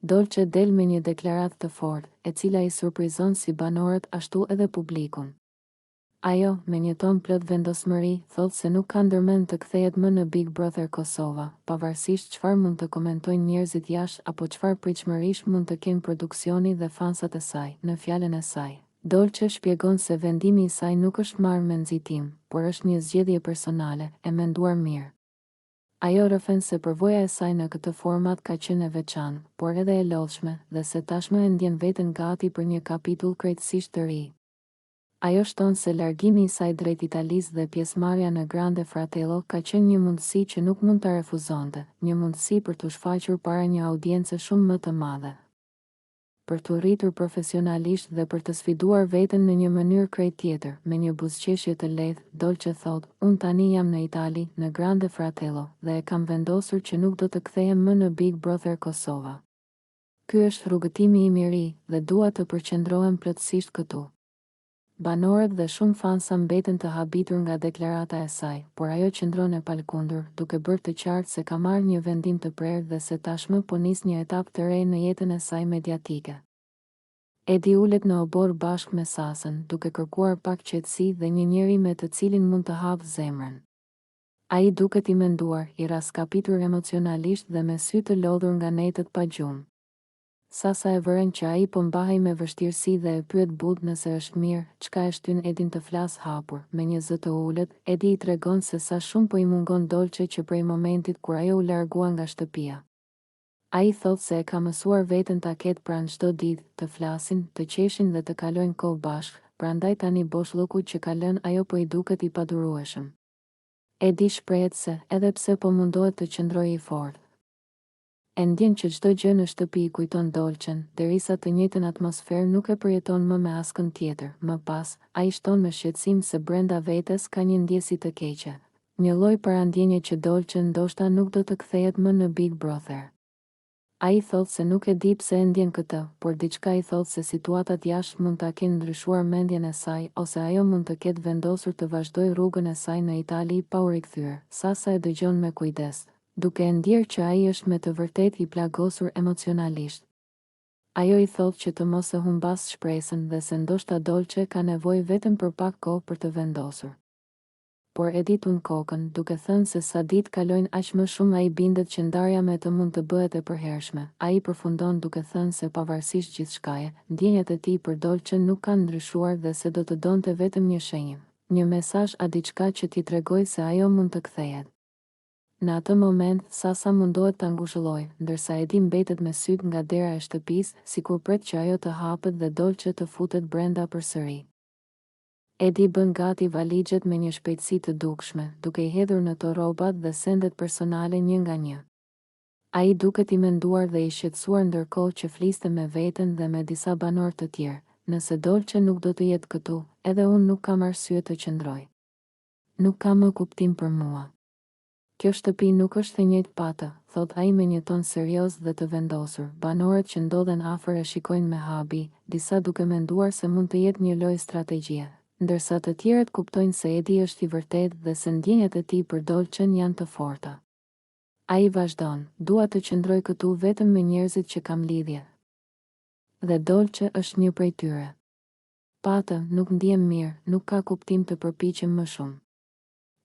Dolce del me një deklaratë të fortë, e cila i surprizon si banorët ashtu edhe publikun. Ajo, me një ton plot vendosmëri, thotë se nuk ka ndërmend të kthehet më në Big Brother Kosova, pavarësisht çfarë mund të komentojnë njerëzit jashtë apo çfarë pritshmërish mund të kenë produksioni dhe fansat e saj. Në fjalën e saj, Dolce shpjegon se vendimi i saj nuk është marrë me nxitim, por është një zgjedhje personale, e menduar mirë. Ajo rrëfen se përvoja e saj në këtë format ka qenë e veçantë, por edhe e lodhshme, dhe se tashmë e ndjen veten gati për një kapitull krejtësisht të ri. Ajo shton se largimi i saj drejt Italisë dhe pjesëmarrja në Grande Fratello ka qenë një mundësi që nuk mund ta refuzonte, një mundësi për t'u shfaqur para një audience shumë më të madhe. Për të rritur profesionalisht dhe për të sfiduar veten në një mënyrë krejt tjetër, me një buzëqeshje të lehtë, Dolce thotë, unë tani jam në Itali, në Grande Fratello, dhe e kam vendosur që nuk do të kthehem më në Big Brother Kosova. Ky është rrugëtimi im i ri, dhe dua të përqendrohem plotësisht këtu. Banorët dhe shumë fansa mbeten të habitur nga deklarata e saj, por ajo qëndron e palkundur, duke bërë të qartë se ka marrë një vendim të prerë dhe se tashmë po nis një etapë të re në jetën e saj mediatike. Edi ulet në obor bashkë me Sasën, duke kërkuar pak qetësi dhe një njeri me të cilin mund të hapë zemrën. Ai duket i menduar, i raskapitur emocionalisht dhe me sy të lodhur nga netët pa gjumë. Sasa e vëren që ai po mbahej me vështirësi dhe e pyet butë nëse është mirë, çka e shtyn Edin të flas hapur. Me një zë të ulët, Edi i tregon se sa shumë po i mungon Dolce që prej momentit kur ajo u largua nga shtëpia. Ai thotë se e ka mësuar veten ta ketë pranë çdo ditë, të flasin, të qeshin dhe të kalojnë kohë bashkë, prandaj tani boshllëku që ka lënë ajo po i duket i padurueshëm. Edi shprehet se, edhe pse po mundohet të qëndrojë i fortë, e ndjen që çdo gjë në shtëpi i kujton Dolcen, derisa të njëjtën atmosferë nuk e përjeton më me askën tjetër. Më pas, ai shton me shqetësim se brenda vetes ka një ndjesi të keqe. Një lloj parandjenje që Dolce ndoshta nuk do të kthehet më në Big Brother. Ai thotë se nuk e di pse e ndjen këtë, por diçka i thotë se situatat jashtë mund ta kenë ndryshuar mendjen e saj, ose ajo mund të ketë vendosur të vazhdojë rrugën e saj në Itali pa u rikthyer. Sasa e dëgjon me kujdes, duke e ndjerë që ai është me të vërtet i plagosur emocionalisht. Ajo i thotë që të mos e humbas shpresën dhe se ndoshta Dolce ka nevojë vetëm për pak kohë për të vendosur. Por Edi tund kokën, duke thënë se sa ditë kalojnë aq më shumë ai bindet që ndarja me të mund të bëhet e përhershme. Ai përfundon duke thënë se pavarësisht gjithçkaje, ndjenjat e tij për Dolce nuk kanë ndryshuar dhe se do të donte vetëm një shenjë, një mesazh a diçka që t'i tregojë se ajo mund të kthehet. Në atë moment, Sasa mundohet ta ngushëllojë, ndërsa Edi mbetet me syt nga dera e shtëpisë, sikur pret që ajo të hapet dhe Dolce të futet brenda përsëri. Edi bën gati valixhet me një shpejtësi të dukshme, duke i hedhur në to rrobat dhe sendet personale një nga një. Ai duket i menduar dhe i shqetësuar ndërkohë që fliste me veten dhe me disa banorë të tjerë. Nëse Dolce nuk do të jetë këtu, edhe unë nuk kam arsye të qëndroj. Nuk ka më kuptim për mua. Kjo shtëpi nuk është e njëjtë patë, thot ai me një ton serioz dhe të vendosur. Banorët që ndodhen afër e shikojnë me habi, disa duke menduar se mund të jetë një lojë strategjie, ndërsa të tjerët kuptojnë se Edi është i vërtetë dhe se ndjenjat e tij për Dolcen janë të forta. Ai vazhdon, dua të qëndroj këtu vetëm me njerëzit që kam lidhje. Dhe Dolce është një prej tyre. Patë, nuk ndjem mirë, nuk ka kuptim të përpiqem më shumë.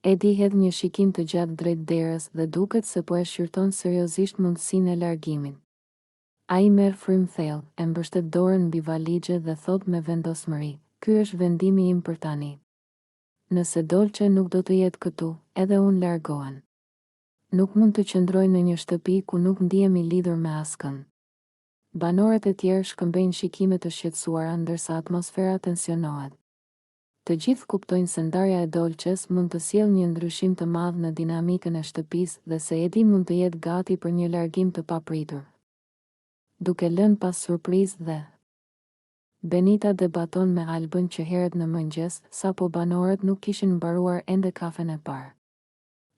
Edi hedh një shikim të gjatë drejt derës dhe duket se po e shqyrton seriozisht mundësinë e largimit. Ai merr frym thellë, e mbështet dorën mbi valixhe dhe thot me vendosmëri, ky është vendimi im për tani. Nëse Dolce nuk do të jetë këtu, edhe unë largohen. Nuk mund të qëndroj në një shtëpi ku nuk ndihem i lidhur me askën. Banorët e tjerë shkëmbejnë shikime të shqetësuara ndërsa atmosfera tensionohet. Të gjithë kuptojnë se ndarja e Dolces mund të sjellë një ndryshim të madh në dinamikën e shtëpisë dhe se Edi mund të jetë gati për një largim të papritur. Duke lënë pas surprizë dhe Benita debaton me Albën që herët në mëngjes, sapo banorët nuk kishin mbaruar ende kafen e parë.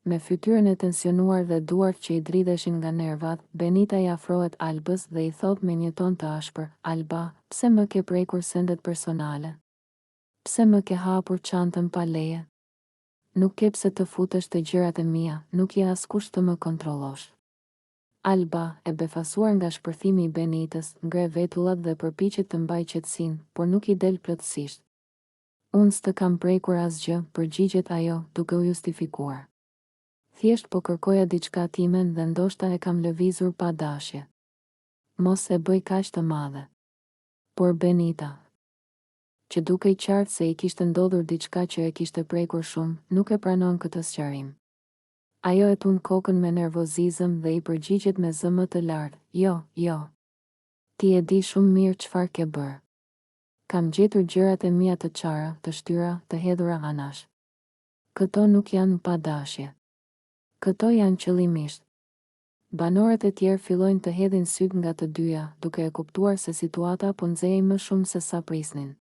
Me fytyrën e tensionuar dhe duart që i dridheshin nga nervat, Benita i afrohet Albës dhe i thot me një ton të ashpër, Alba, pse më ke prekur sendet personale? Pse më ke hapur çantën pa leje? Nuk ke pse të futesh te gjërat e mia, nuk je askush të më kontrollosh. Alba, e befasuar nga shpërthimi i Benitës, ngre vetullat dhe përpiqet të mbajë qetësinë, por nuk i del plotësisht. Unë s'të kam prekur asgjë, përgjigjet ajo, duke u justifikuar. Thjesht po kërkoja diçka timen dhe ndoshta e kam lëvizur pa dashje. Mos e bëj kaq të madhe. Por Benita, që duke i qartë se i kishte ndodhur diçka që e kishte prekur shumë, nuk e pranon këtë sqarim. Ajo e tund kokën me nervozizëm dhe i përgjigjet me zë më të lartë, jo, jo. Ti e di shumë mirë çfarë ke bërë. Kam gjetur gjërat e mia të çara, të shtyra, të hedhura anash. Këto nuk janë pa dashje. Këto janë qëllimisht. Banorët e tjerë fillojnë të hedhin syt nga të dyja, duke e kuptuar se situata po nxehej më shumë se sa prisnin.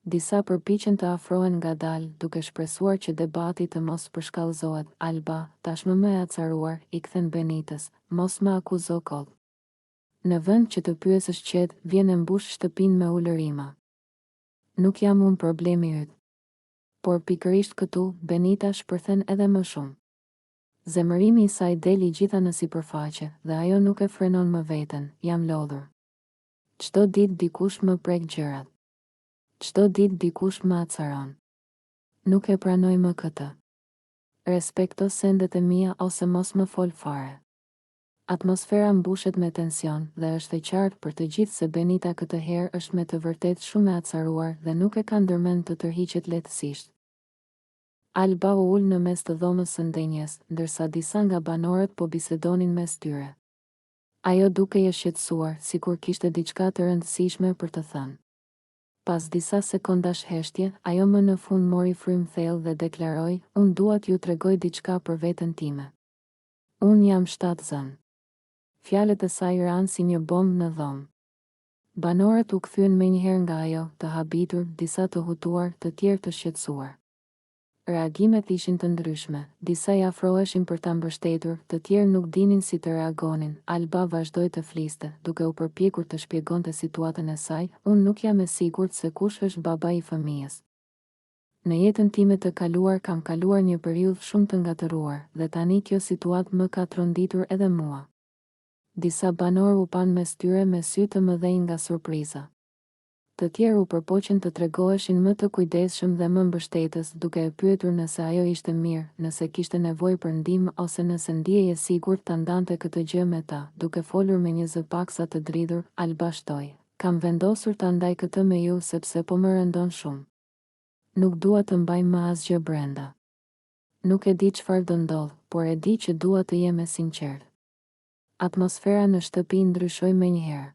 Disa përpiqen të afrohen ngadalë, duke shpresuar që debati të mos përshkallëzohet. Alba, tashmë më e acaruar, i kthen Benitës, mos më akuzo koll. Në vend që të pyesësh qetë, vjen e mbush shtëpinë me ulërima. Nuk jam unë problemi yt. Por pikërisht këtu, Benita shpërthen edhe më shumë. Zemërimi i saj deli gjitha në sipërfaqe, dhe ajo nuk e frenon më veten, jam lodhur. Çdo ditë dikush më prek gjërat. Çdo ditë dikush më acaron. Nuk e pranoj më këtë. Respekto sendet e mia ose mos më fol fare. Atmosfera mbushet me tension dhe është e qartë për të gjithë se Benita këtë herë është me të vërtetë shumë e acaruar dhe nuk e ka ndërmend të tërhiqet lehtësisht. Alba u ul në mes të dhomës së ndenjes, ndërsa disa nga banorët po bisedonin mes tyre. Ajo duke e shqetësuar, sikur kishte diçka të rëndësishme për të thënë. Pas disa sekondash heshtje, ajo më në fund mori frym thellë dhe deklaroi, unë dua t'ju tregoj diçka për veten time. Unë jam shtatzën. Fjalët e saj ranë si një bombë në dhomë. Banorët u kthyen menjëherë nga ajo, të habitur, disa të hutuar, të tjerë të shqetësuar. Reagimet ishin të ndryshme, disa i afroheshin për ta mbështetur, të tjerë nuk dinin si të reagonin. Alba vazhdoi të fliste, duke u përpjekur të shpjegonte situatën e saj, unë nuk jam e sigurt se kush është babai i fëmijës. Në jetën time të kaluar kam kaluar një periudhë shumë të ngatëruar, dhe tani kjo situatë më ka tronditur edhe mua. Disa banorë u pan mes tyre me sy të mëdhenj nga surpriza. Të tjerë u përpoqen të tregoheshin më të kujdesshëm dhe më mbështetës, duke e pyetur nëse ajo ishte mirë, nëse kishte nevojë për ndihmë ose nëse ndihej e sigurt ta ndante këtë gjë me ta. Duke folur me një zë paksa të dridhur, Alba shtoi, kam vendosur ta ndaj këtë me ju sepse po më rëndon shumë. Nuk dua të mbaj më asgjë brenda. Nuk e di çfarë do ndodh, por e di që dua të jem e sinqertë. Atmosfera në shtëpi ndryshoi menjëherë.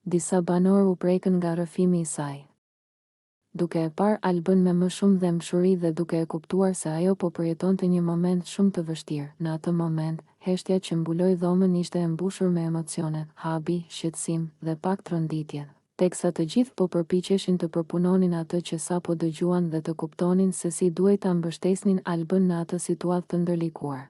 Disa banorë u prekën nga rrëfimi i saj. Duke e parë Albën me më shumë dëmshuri dhe duke e kuptuar se ajo po përjetonte një moment shumë të vështirë, në atë moment, heshtja që mbuloi dhomën ishte e mbushur me emocione, habi, shqetësim dhe pak tronditje, teksa të gjithë po përpiqeshin të përpunonin atë që sapo dëgjuan dhe të kuptonin se si duhej ta mbështesnin Albën në atë situatë të ndërlikuar.